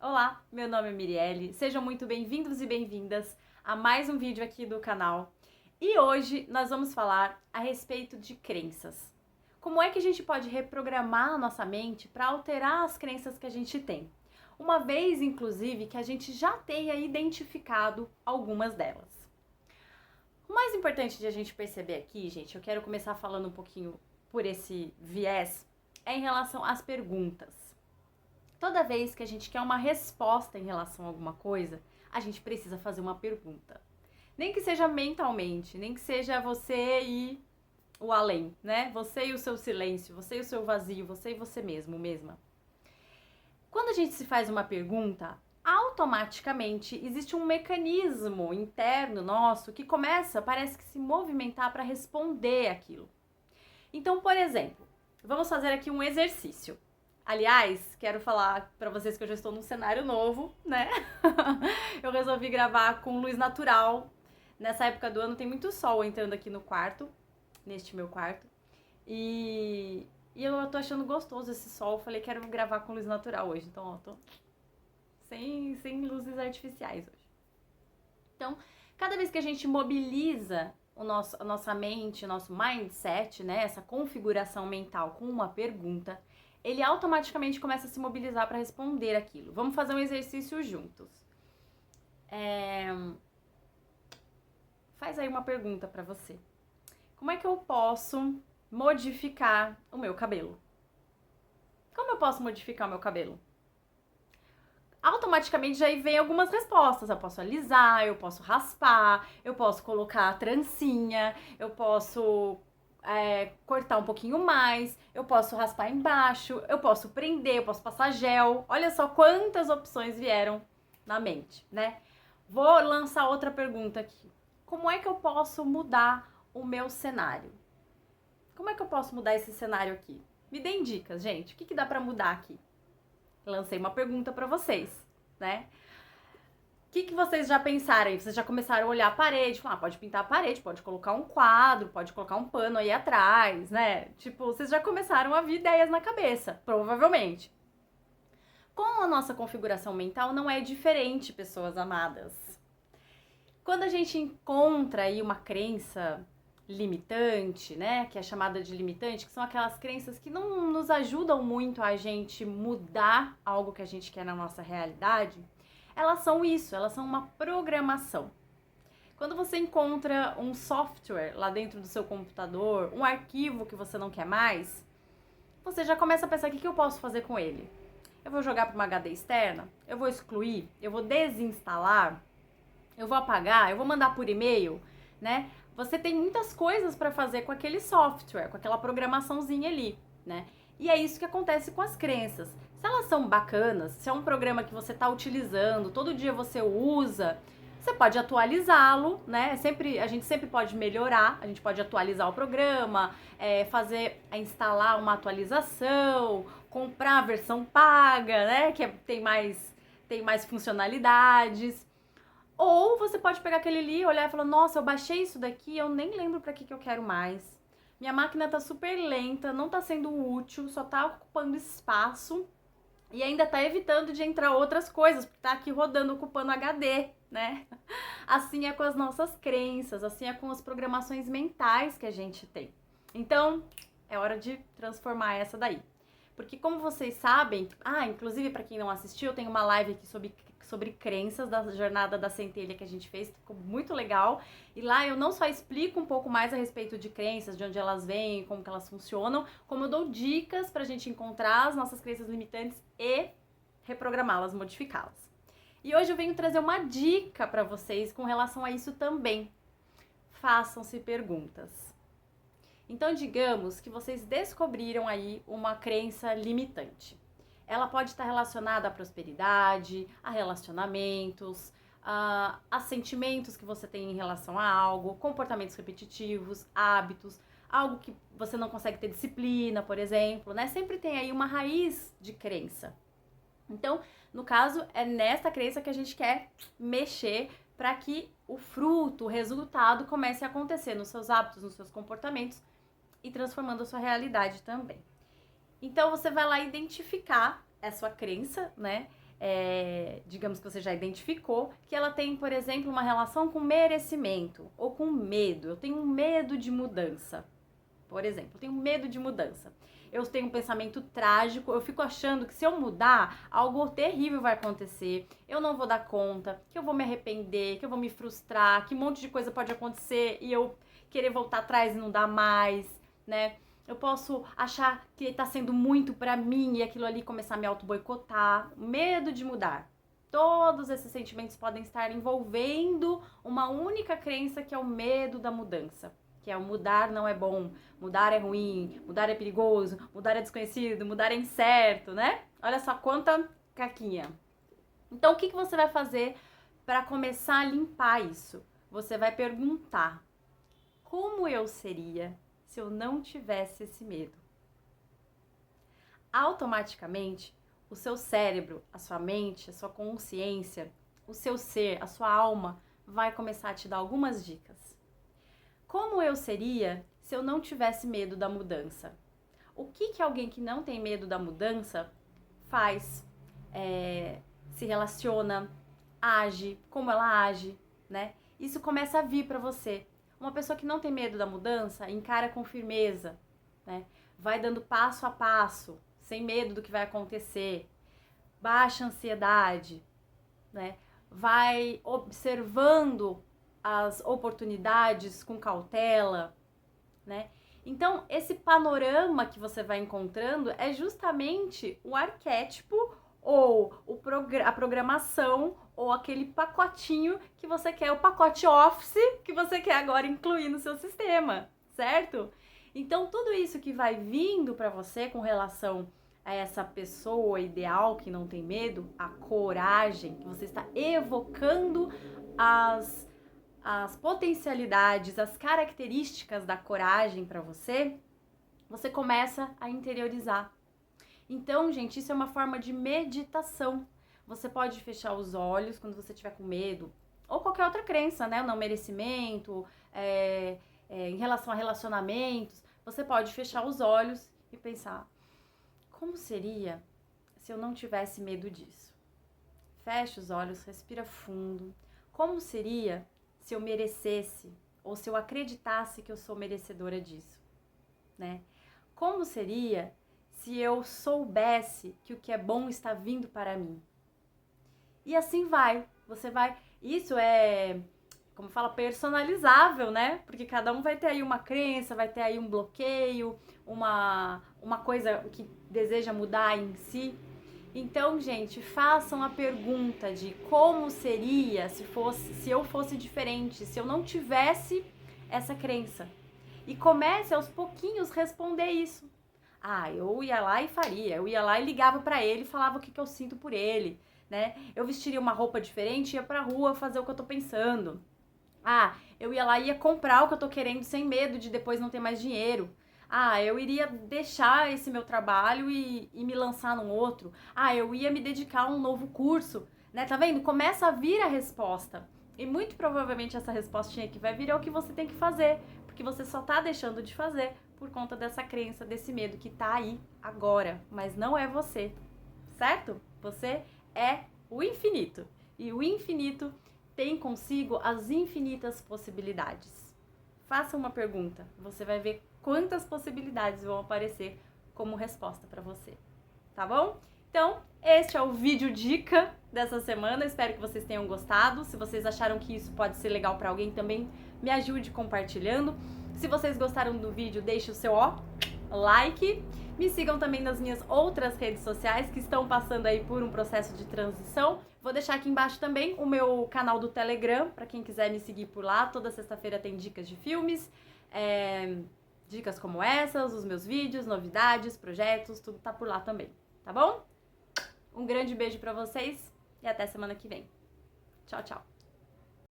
Olá, meu nome é Mirielle, sejam muito bem-vindos e bem-vindas a mais um vídeo aqui do canal. E hoje nós vamos falar a respeito de crenças. Como é que a gente pode reprogramar a nossa mente para alterar as crenças que a gente tem? Uma vez, inclusive, que a gente já tenha identificado algumas delas. O mais importante de a gente perceber aqui, gente, eu quero começar falando um pouquinho por esse viés, é em relação às perguntas. Toda vez que a gente quer uma resposta em relação a alguma coisa, a gente precisa fazer uma pergunta. Nem que seja mentalmente, nem que seja você e o além, né? Você e o seu silêncio, você e o seu vazio, você e você mesmo, mesma. Quando a gente se faz uma pergunta, automaticamente existe um mecanismo interno nosso que começa, parece que se movimentar para responder aquilo. Então, por exemplo, vamos fazer aqui um exercício. Aliás, quero falar pra vocês que eu já estou num cenário novo, né? Eu resolvi gravar com luz natural. Nessa época do ano tem muito sol entrando aqui no quarto, neste meu quarto. E eu tô achando gostoso esse sol. Falei, quero gravar com luz natural hoje. Então, ó, tô sem luzes artificiais hoje. Então, cada vez que a gente mobiliza a nossa mente, o nosso mindset, né? Essa configuração mental com uma pergunta, ele automaticamente começa a se mobilizar para responder aquilo. Vamos fazer um exercício juntos. Faz aí uma pergunta para você. Como é que eu posso modificar o meu cabelo? Como eu posso modificar o meu cabelo? Automaticamente já vem algumas respostas. Eu posso alisar, eu posso raspar, eu posso colocar a trancinha, eu posso cortar um pouquinho mais, eu posso raspar embaixo, eu posso prender, eu posso passar gel. Olha só quantas opções vieram na mente, né? Vou lançar outra pergunta aqui. Como é que eu posso mudar o meu cenário? Como é que eu posso mudar esse cenário aqui? Me deem dicas, gente. O que dá pra mudar aqui? Lancei uma pergunta pra vocês, né? O que vocês já pensaram aí? Vocês já começaram a olhar a parede, falar, pode pintar a parede, pode colocar um quadro, pode colocar um pano aí atrás, né? Tipo, vocês já começaram a vir ideias na cabeça, provavelmente. Com a nossa configuração mental não é diferente, pessoas amadas. Quando a gente encontra aí uma crença limitante, né, que é chamada de limitante, que são aquelas crenças que não nos ajudam muito a gente mudar algo que a gente quer na nossa realidade, elas são isso, elas são uma programação. Quando você encontra um software lá dentro do seu computador, um arquivo que você não quer mais, você já começa a pensar, o que eu posso fazer com ele? Eu vou jogar para uma HD externa? Eu vou excluir? Eu vou desinstalar? Eu vou apagar? Eu vou mandar por e-mail? Né? Você tem muitas coisas para fazer com aquele software, com aquela programaçãozinha ali, né? E é isso que acontece com as crenças. Se elas são bacanas, se é um programa que você está utilizando, todo dia você usa, você pode atualizá-lo, né? A gente sempre pode melhorar, a gente pode atualizar o programa, instalar uma atualização, comprar a versão paga, né? Tem mais funcionalidades. Ou você pode pegar aquele ali, olhar e falar, nossa, eu baixei isso daqui, eu nem lembro pra que eu quero mais. Minha máquina tá super lenta, não tá sendo útil, só tá ocupando espaço e ainda tá evitando de entrar outras coisas, porque tá aqui rodando, ocupando HD, né? Assim é com as nossas crenças, assim é com as programações mentais que a gente tem. Então, é hora de transformar essa daí. Porque como vocês sabem, inclusive para quem não assistiu, eu tenho uma live aqui sobre crenças da jornada da centelha que a gente fez, ficou muito legal. E lá eu não só explico um pouco mais a respeito de crenças, de onde elas vêm, como que elas funcionam, como eu dou dicas pra gente encontrar as nossas crenças limitantes e reprogramá-las, modificá-las. E hoje eu venho trazer uma dica para vocês com relação a isso também. Façam-se perguntas. Então, digamos que vocês descobriram aí uma crença limitante. Ela pode estar relacionada à prosperidade, a relacionamentos, a sentimentos que você tem em relação a algo, comportamentos repetitivos, hábitos, algo que você não consegue ter disciplina, por exemplo, né? Sempre tem aí uma raiz de crença. Então, no caso, é nesta crença que a gente quer mexer para que o fruto, o resultado comece a acontecer nos seus hábitos, nos seus comportamentos e transformando a sua realidade também. Então, você vai lá identificar a sua crença, né? digamos que você já identificou, que ela tem, por exemplo, uma relação com merecimento ou com medo. Eu tenho medo de mudança, por exemplo, eu tenho medo de mudança. Eu tenho um pensamento trágico, eu fico achando que se eu mudar, algo terrível vai acontecer, eu não vou dar conta, que eu vou me arrepender, que eu vou me frustrar, que um monte de coisa pode acontecer e eu querer voltar atrás e não dar mais, né? Eu posso achar que tá sendo muito pra mim e aquilo ali começar a me auto-boicotar. Medo de mudar. Todos esses sentimentos podem estar envolvendo uma única crença que é o medo da mudança. Que é o mudar não é bom, mudar é ruim, mudar é perigoso, mudar é desconhecido, mudar é incerto, né? Olha só quanta caquinha. Então o que você vai fazer para começar a limpar isso? Você vai perguntar: como eu seria se eu não tivesse esse medo? Automaticamente, o seu cérebro, a sua mente, a sua consciência, o seu ser, a sua alma vai começar a te dar algumas dicas. Como eu seria se eu não tivesse medo da mudança? O que alguém que não tem medo da mudança faz? Se relaciona, age, como ela age, né? Isso começa a vir para você. Uma pessoa que não tem medo da mudança encara com firmeza, né? Vai dando passo a passo, sem medo do que vai acontecer. Baixa ansiedade, né? Vai observando as oportunidades com cautela, né? Então, esse panorama que você vai encontrando é justamente o arquétipo ou a programação ou aquele pacotinho que você quer, o pacote Office que você quer agora incluir no seu sistema, certo? Então, tudo isso que vai vindo para você com relação a essa pessoa ideal que não tem medo, a coragem, que você está evocando as potencialidades, as características da coragem para você, você começa a interiorizar. Então, gente, isso é uma forma de meditação. Você pode fechar os olhos quando você estiver com medo, ou qualquer outra crença, né? O não merecimento, em relação a relacionamentos. Você pode fechar os olhos e pensar: como seria se eu não tivesse medo disso? Fecha os olhos, respira fundo. Como seria se eu merecesse, ou se eu acreditasse que eu sou merecedora disso, né? Como seria se eu soubesse que o que é bom está vindo para mim? E assim vai, você vai... Isso é, como fala, personalizável, né? Porque cada um vai ter aí uma crença, vai ter aí um bloqueio, uma coisa que deseja mudar em si. Então, gente, façam a pergunta de como seria se eu fosse diferente, se eu não tivesse essa crença. E comece aos pouquinhos responder isso. Ah, eu ia lá e faria, eu ia lá e ligava pra ele e falava o que eu sinto por ele, né? Eu vestiria uma roupa diferente e ia pra rua fazer o que eu tô pensando. Ah, eu ia lá e ia comprar o que eu tô querendo sem medo de depois não ter mais dinheiro. Ah, eu iria deixar esse meu trabalho e me lançar num outro. Ah, eu ia me dedicar a um novo curso, né? Tá vendo? Começa a vir a resposta. E muito provavelmente essa respostinha que vai vir é o que você tem que fazer, porque você só tá deixando de fazer por conta dessa crença, desse medo que tá aí agora, mas não é você, certo? Você é o infinito. E o infinito tem consigo as infinitas possibilidades. Faça uma pergunta, você vai ver quantas possibilidades vão aparecer como resposta para você, tá bom? Então, este é o vídeo dica dessa semana, espero que vocês tenham gostado. Se vocês acharam que isso pode ser legal para alguém também, me ajude compartilhando. Se vocês gostaram do vídeo, deixe o seu like. Me sigam também nas minhas outras redes sociais que estão passando aí por um processo de transição. Vou deixar aqui embaixo também o meu canal do Telegram, para quem quiser me seguir por lá. Toda sexta-feira tem dicas de filmes, dicas como essas, os meus vídeos, novidades, projetos, tudo tá por lá também, tá bom? Um grande beijo pra vocês e até semana que vem. Tchau, tchau!